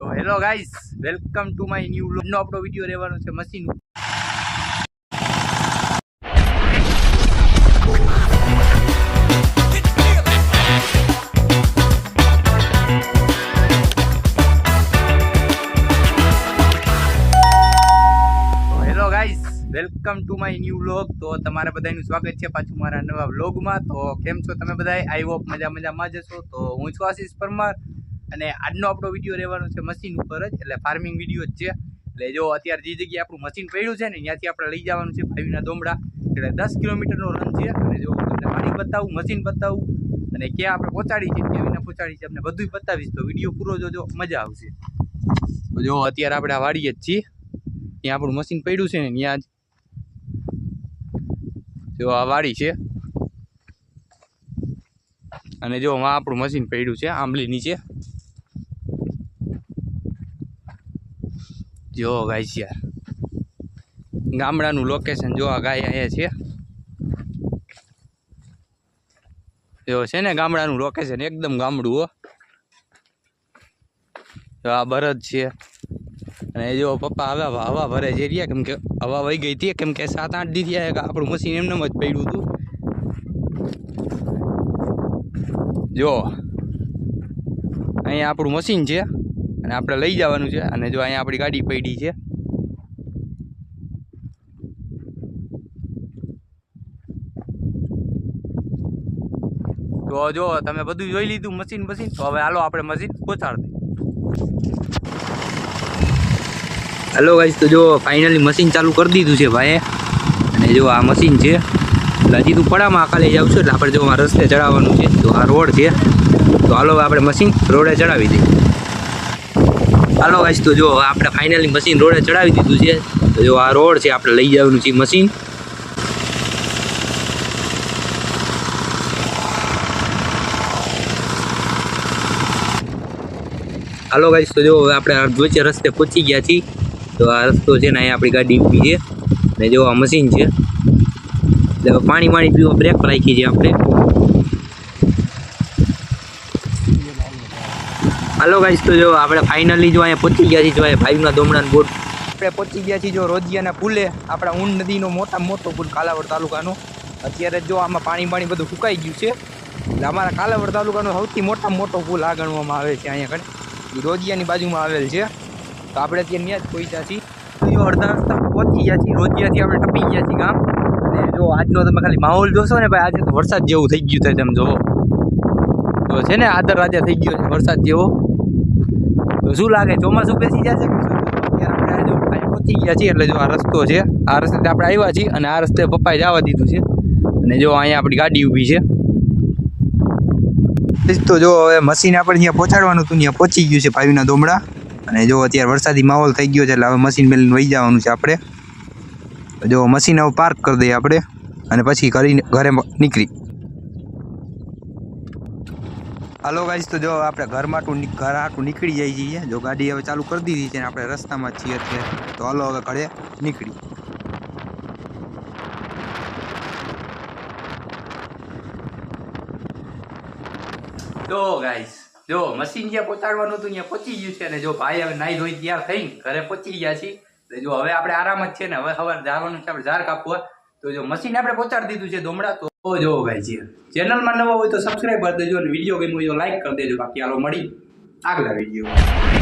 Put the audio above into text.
તો hello guys, welcome to my new vlog. નો આપણો વિડિયો રહેવાનો છે machine. Hello guys, welcome to my new vlog. તો તમારા બધાનું સ્વાગત છે પાછું મારા નવા વ્લોગમાં. તો કેમ છો તમે બધા? આઈ હોપ મજામાં જશો. તો હું છું આશીષ પરમાર અને આજનો આપણો વિડીયો રહેવાનો છે મશીન ઉપર જ, એટલે ફાર્મિંગ વિડીયો જ છે. એટલે જો અત્યારે જે જગ્યાએ આપણું મશીન પડ્યું છે ને ત્યાંથી આપણે લઈ જવાનું છે ભાઈના દોમડા. એટલે 10 કિલોમીટરનો રન છે. અને જો તમને પાણી બતાવું, મશીન બતાવું અને ક્યાં આપણે પહોંચાડી છે, કેવી રીતે પહોંચાડી છે, આપણે બધું બતાવીશ. તો વિડીયો પૂરો જોજો, મજા આવશે. તો જો અત્યારે આપણે આ વાડીએ જ છીએ, ત્યાં આપણું મશીન પડ્યું છે ને ત્યાં જ જો આ વાડી છે. અને જો આ આપણું મશીન પડ્યું છે આંબલી નીચે. જો ગાઈસ યાર, ગામડાનું લોકેશન જો આ ગાય અહીંયા છે. જો છે ને ગામડાનું લોકેશન, એકદમ ગામડું હો. જો આ બળદ છે. અને જો પપ્પા હવા ભરે છે રહ્યા, કેમ કે હવા વહી ગઈ હતી, કેમ કે 7-8 દી થયા કે આપણું મશીન એમને જ પડ્યું હતું. જો અહીંયા આપણું મશીન છે અને આપણે લઈ જવાનું છે. અને જો અહીંયા આપણી ગાડી પડી છે. તો જો તમે બધું જોઈ લીધું મશીન. તો હવે હાલો આપણે મશીન પહોંચાડી દઈએ. હેલો ગાઈસ, તો જો ફાઇનલી મશીન ચાલુ કરી દીધું છે ભાઈએ. અને જો આ મશીન છે. એટલે હજી તું પડામાં કાલે જાવ છું, એટલે આપણે જો આ રસ્તે ચડાવવાનું છે. તો આ રોડ છે. તો હાલો આપણે મશીન રોડે ચડાવી દઈએ. હાલો ગાઈસ, તો જો આપણે ફાઇનલી મશીન રોડે ચડાવી દીધું છે. તો જો આ રોડ છે, આપણે લઈ જવાનું છે મશીન. હાલો ગાઈસ, તો જો આપણે વચ્ચે રસ્તે પહોંચી ગયા છીએ. તો આ રસ્તો છે ને અહીંયા આપણી ગાડી ઊભી છે ને જો આ મશીન છે. એટલે પાણી પીવા બ્રેક રાખી છે આપણે. હાલો ગાઈસ, તો જો આપણે ફાઇનલી જો અહીંયા પહોંચી ગયા છીએ. જો અહીંયા ભાઈના દોમડાનો બોર્ડ આપણે પહોંચી ગયા છીએ. જો રોજિયાના પુલે, આપણા ઊંડ નદીનો મોટો પુલ કાલાવડ તાલુકાનો. અત્યારે જો આમાં પાણી બધું સુકાઈ ગયું છે. એટલે અમારા કાલાવડ તાલુકાનો સૌથી મોટો પુલ આ ગણવામાં આવે છે. અહીંયા કણે રોજિયાની બાજુમાં આવેલ છે. તો આપણે ત્યાં જ પહોંચ્યા છીએ. જો અડધા રસ્તા પહોંચી ગયા છીએ. રોજિયાથી આપણે ટપી ગયા છીએ ગામ. અને જો આજનો તમે ખાલી માહોલ જોશો ને ભાઈ, આજે તો વરસાદ જેવું થઈ ગયું છે. તમે જોવો તો છે ને આદર રાજા થઈ ગયો છે વરસાદ જેવો. તો શું લાગે, ચોમાસું બેસી જશે કે શું? અત્યારે આપણે જો પહોંચી ગયા છીએ. એટલે જો આ રસ્તો છે, આ રસ્તે આપણે આવ્યા છીએ. અને આ રસ્તે પપ્પાએ જવા દીધું છે. અને જો અહીંયા આપણી ગાડી ઊભી છે. તો જો હવે મશીન આપણે જ્યાં પહોંચાડવાનું હતું ત્યાં પહોંચી ગયું છે ભાઈના દોમડા. અને જો અત્યારે વરસાદી માહોલ થઈ ગયો છે, એટલે હવે મશીન મેલીને વહી જવાનું છે આપણે. જો મશીન હવે પાર્ક કરી દઈએ આપણે અને પછી ઘરે નીકળી. હાલો ગાઈસ, તો જો આપણે ઘર આટું નીકળી જાય છીએ. જો ગાડી હવે ચાલુ કરી દીધી છે ને આપણે રસ્તામાં જ છીએ અત્યારે. તો હાલો હવે ઘરે નીકળી. જો ગાઈસ, જો મશીન જ્યાં પહોંચાડવાનું હતું ત્યાં પહોંચી ગયું છે. અને જો ભાઈ હવે નાઈ ધોઈ તૈયાર થઈને ઘરે પહોંચી ગયા છીએ. એટલે જો હવે આપણે આરામ જ છે ને, હવે સવારે જવાનું છે આપણે ઝાર કાપવા. તો જો મશીન આપણે પહોંચાડી દીધું છે દોમડા. તો જો ગાઈસ, ચેનલમાં નવા હોય તો સબસ્ક્રાઈબ કરી દેજો અને વિડીયો ગમ્યો હોય તો લાઈક કરી દેજો. બાકી હાલો મળી આગલા વિડીયો.